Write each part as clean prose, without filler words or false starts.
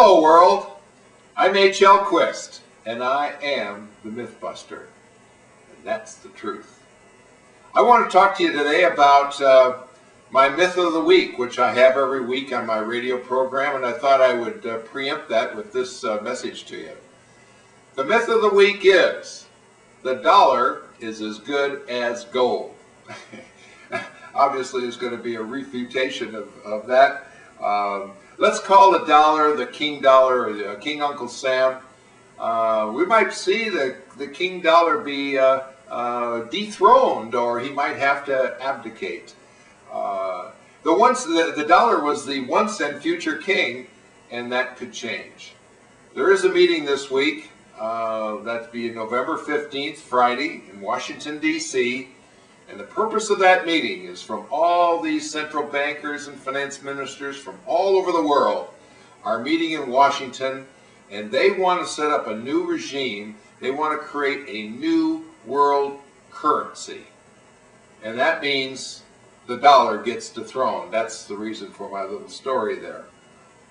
Hello world, I'm H.L. Quist, and I am the Mythbuster, and that's the truth. I want to talk to you today about my Myth of the Week, which I have every week on my radio program, and I thought I would preempt that with this message to you. The Myth of the Week is, the dollar is as good as gold. Obviously, there's going to be a refutation of that. Let's call the dollar the King Dollar, or the King Uncle Sam. We might see the King Dollar be dethroned, or he might have to abdicate. The dollar was the once and future king, and that could change. There is a meeting this week, that'd be November 15th, Friday, in Washington, D.C., and the purpose of that meeting is from all these central bankers and finance ministers from all over the world are meeting in Washington, and they want to set up a new regime. They want to create a new world currency. And that means the dollar gets dethroned. That's the reason for my little story there.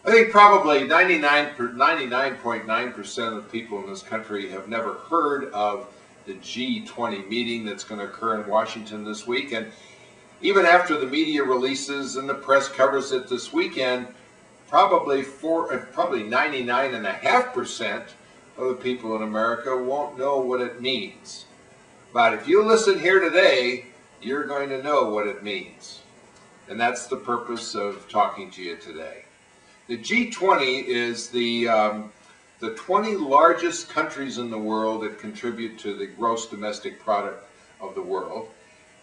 I think probably 99.9% of people in this country have never heard of the G20 meeting that's going to occur in Washington this week. And even after the media releases and the press covers it this weekend, probably 99.5% of the people in America won't know what it means. But if you listen here today, you're going to know what it means. And that's the purpose of talking to you today. The G20 is the 20 largest countries in the world that contribute to the gross domestic product of the world.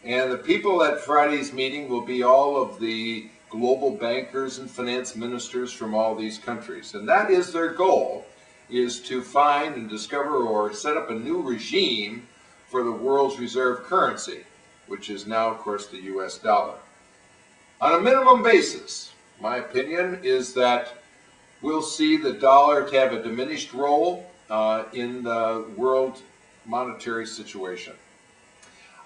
And the people at Friday's meeting will be all of the global bankers and finance ministers from all these countries. And that is their goal, is to find and discover or set up a new regime for the world's reserve currency, which is now, of course, the US dollar. On a minimum basis, my opinion is that we'll see the dollar to have a diminished role in the world monetary situation.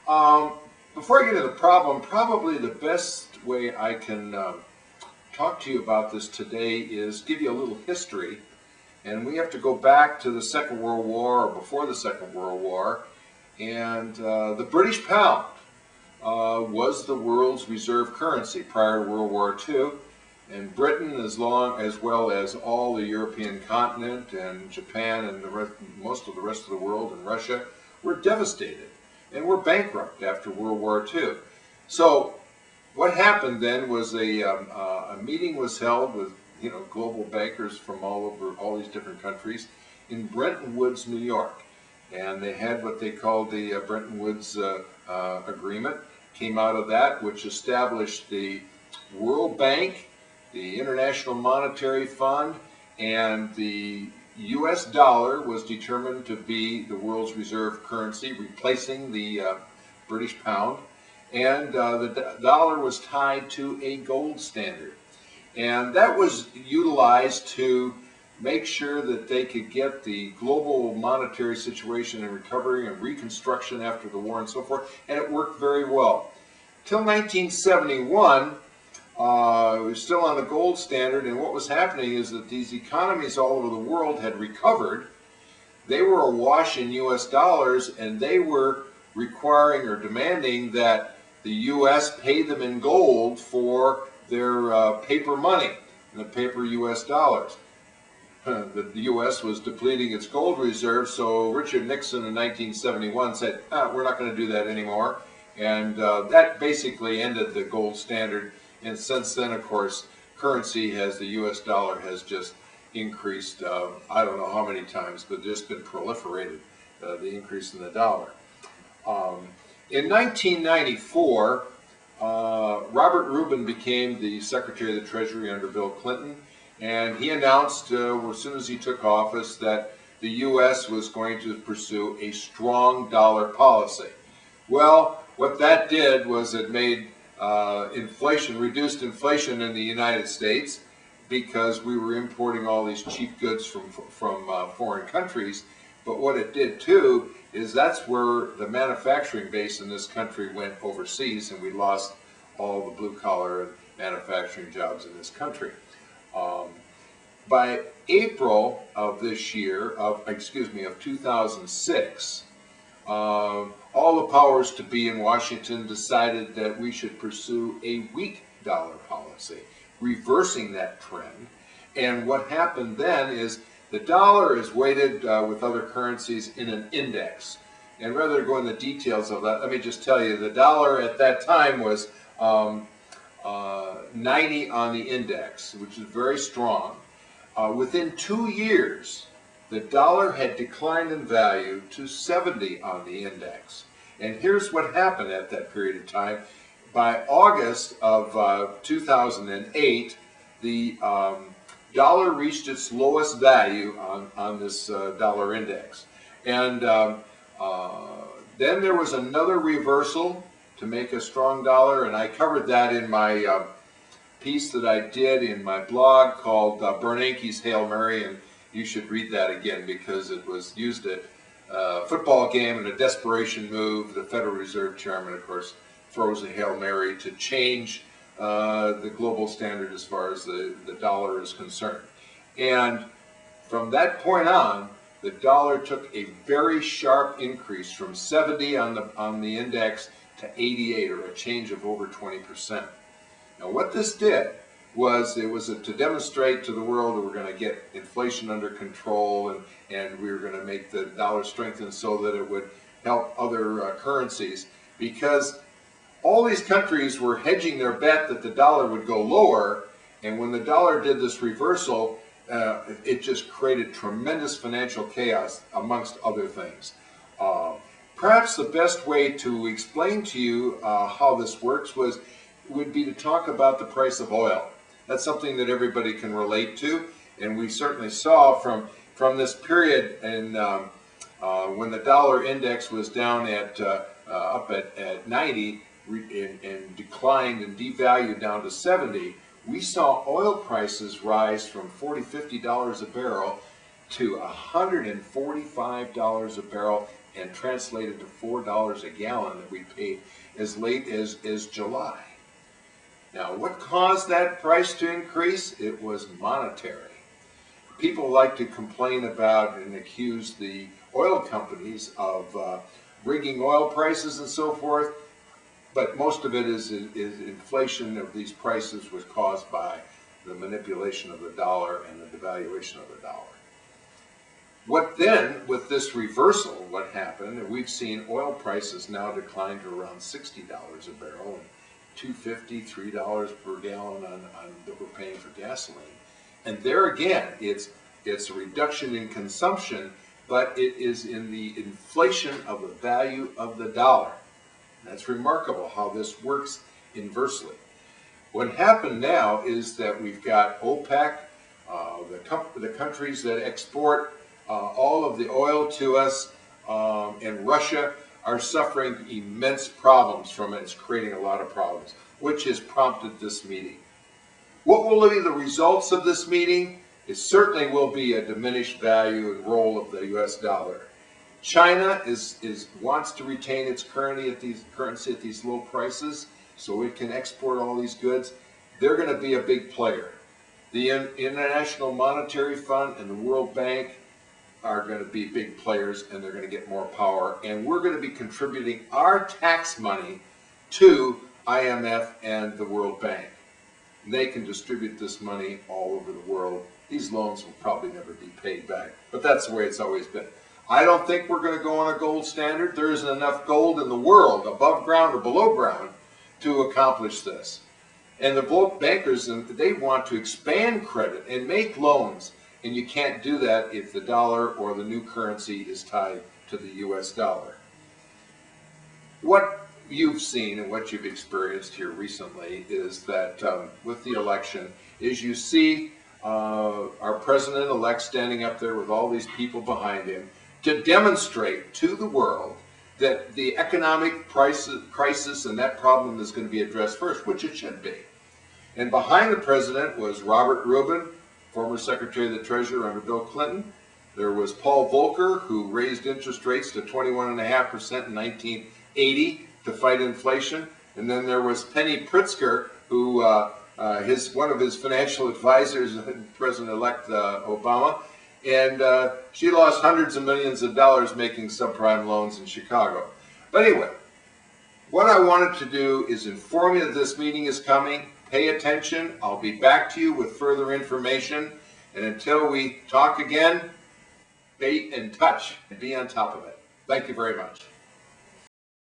Before I get into the problem, probably the best way I can talk to you about this today is give you a little history. And we have to go back to the Second World War, or before the Second World War. And the British pound was the world's reserve currency prior to World War II. And Britain, as well as all the European continent and Japan and most of the rest of the world and Russia, were devastated and were bankrupt after World War II. So what happened then was a meeting was held with global bankers from all over all these different countries in Bretton Woods, New York, and they had what they called the Bretton Woods Agreement. Came out of that, which established the World Bank, the International Monetary Fund, and the US dollar was determined to be the world's reserve currency, replacing the British pound. And the dollar was tied to a gold standard. And that was utilized to make sure that they could get the global monetary situation and recovery and reconstruction after the war and so forth. And it worked very well. Till 1971, it was still on the gold standard, and what was happening is that these economies all over the world had recovered. They were awash in US dollars, and they were requiring or demanding that the US pay them in gold for their paper money, and the paper US dollars. The US was depleting its gold reserves, so Richard Nixon in 1971 said, we're not going to do that anymore. And that basically ended the gold standard. And since then, of course, currency the US dollar has just increased, I don't know how many times, but just been proliferated, the increase in the dollar. In 1994, Robert Rubin became the Secretary of the Treasury under Bill Clinton, and he announced as soon as he took office that the US was going to pursue a strong dollar policy. Well, what that did was it made reduced inflation in the United States, because we were importing all these cheap goods from foreign countries. But what it did too is that's where the manufacturing base in this country went overseas, and we lost all the blue collar manufacturing jobs in this country. By April of this year, of 2006, all the powers to be in Washington decided that we should pursue a weak dollar policy, reversing that trend. And what happened then is the dollar is weighted with other currencies in an index. And rather than go into the details of that, let me just tell you, the dollar at that time was 90 on the index, which is very strong. Within 2 years, the dollar had declined in value to 70 on the index. And here's what happened at that period of time. By August of 2008, the dollar reached its lowest value on this dollar index. And then there was another reversal to make a strong dollar, and I covered that in my piece that I did in my blog called Bernanke's Hail Mary, and you should read that again because it was used at a football game in a desperation move. The Federal Reserve Chairman, of course, throws a Hail Mary to change the global standard as far as the dollar is concerned. And from that point on, the dollar took a very sharp increase from 70 on the index to 88, or a change of over 20%. Now what this did was, it was to demonstrate to the world that we're going to get inflation under control, and we were going to make the dollar strengthen so that it would help other currencies, because all these countries were hedging their bet that the dollar would go lower, and when the dollar did this reversal, it just created tremendous financial chaos, amongst other things. Perhaps the best way to explain to you how this works would be to talk about the price of oil. That's something that everybody can relate to, and we certainly saw from this period, and when the dollar index was down at up at 90 and declined and devalued down to 70, we saw oil prices rise from $40, $50 a barrel to $145 a barrel, and translated to $4 a gallon that we paid as late as July. Now, what caused that price to increase? It was monetary. People like to complain about and accuse the oil companies of rigging oil prices and so forth, but most of it is inflation of these prices was caused by the manipulation of the dollar and the devaluation of the dollar. What then, with this reversal, what happened, and we've seen oil prices now decline to around $60 a barrel, and $2.50, $3 per gallon that we're paying for gasoline. And there again, it's a reduction in consumption, but it is in the inflation of the value of the dollar. That's remarkable how this works inversely. What happened now is that we've got OPEC, the countries that export all of the oil to us, and Russia are suffering immense problems from it. It's creating a lot of problems, which has prompted this meeting. What will be the results of this meeting? It certainly will be a diminished value and role of the U.S. dollar. China wants to retain its currency at these low prices, so it can export all these goods. They're going to be a big player. The International Monetary Fund and the World Bank are going to be big players, and they're going to get more power, and we're going to be contributing our tax money to IMF and the World Bank. They can distribute this money all over the world. These loans will probably never be paid back, but that's the way it's always been. I don't think we're going to go on a gold standard. There isn't enough gold in the world, above ground or below ground, to accomplish this. And the bankers, they want to expand credit and make loans, and you can't do that if the dollar or the new currency is tied to the U.S. dollar. What you've seen and what you've experienced here recently is that with the election, is you see our president-elect standing up there with all these people behind him to demonstrate to the world that the economic crisis and that problem is going to be addressed first, which it should be. And behind the president was Robert Rubin, former Secretary of the Treasury under Bill Clinton. There was Paul Volcker, who raised interest rates to 21.5% in 1980 to fight inflation. And then there was Penny Pritzker, who one of his financial advisors, President-elect Obama, and she lost hundreds of millions of dollars making subprime loans in Chicago. But anyway, what I wanted to do is inform you that this meeting is coming. Pay attention. I'll be back to you with further information. And until we talk again, stay in touch and be on top of it. Thank you very much.